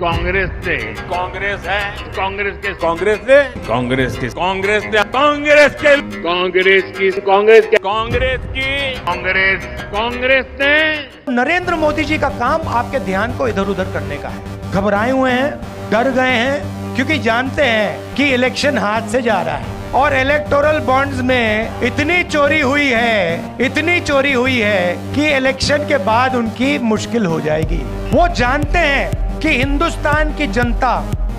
कांग्रेस से कांग्रेस है कांग्रेस के कांग्रेस ने कांग्रेस की कांग्रेस ने कांग्रेस के कांग्रेस की कांग्रेस के कांग्रेस की कांग्रेस कांग्रेस ने नरेंद्र मोदी जी का काम आपके ध्यान को इधर उधर करने का है। घबराए हुए हैं, डर गए हैं, क्योंकि जानते हैं कि इलेक्शन हाथ से जा रहा है और इलेक्टोरल बॉन्ड्स में इतनी चोरी हुई है कि इलेक्शन के बाद उनकी मुश्किल हो जाएगी। वो जानते हैं कि हिंदुस्तान की जनता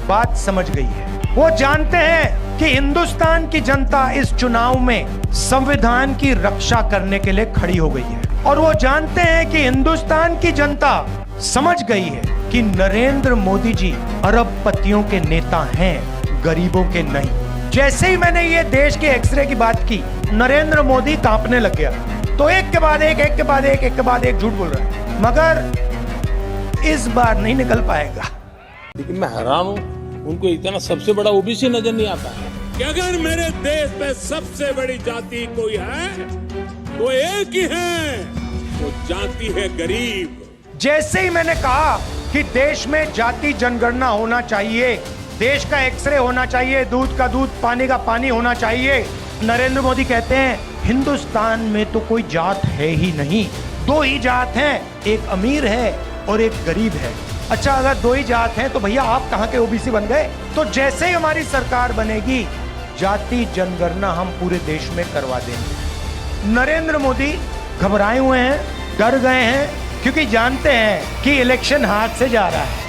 बात समझ गई है। वो जानते हैं कि हिंदुस्तान की जनता इस चुनाव में संविधान की रक्षा करने के लिए खड़ी हो गई है और वो जानते हैं कि हिंदुस्तान की जनता समझ गई है कि नरेंद्र मोदी जी अरबपतियों के नेता हैं, गरीबों के नहीं। जैसे ही मैंने ये देश के एक्सरे की बात की, नरेंद्र मोदी कांपने लग गया। तो एक के बाद एक झूठ बोल रहा है, मगर इस बार नहीं निकल पाएगा। लेकिन मैं हैरान हूं, उनको इतना सबसे बड़ा ओबीसी नजर नहीं आता है कि अगर मेरे देश में सबसे बड़ी जाति कोई है तो एक ही है, वो जाति है गरीब। जैसे ही मैंने कहा कि देश में जाति जनगणना होना चाहिए, देश का एक्सरे होना चाहिए, दूध का दूध, पानी का पानी होना चाहिए, नरेंद्र मोदी कहते हैं हिंदुस्तान में तो कोई जात है ही नहीं, दो ही जात हैं, एक अमीर है और एक गरीब है। अच्छा, अगर दो ही जात हैं तो भैया आप कहां के ओबीसी बन गए? तो जैसे ही हमारी सरकार बनेगी, जाति जनगणना हम पूरे देश में करवा देंगे। नरेंद्र मोदी घबराए हुए हैं, डर गए हैं, क्योंकि जानते हैं कि इलेक्शन हाथ से जा रहा है।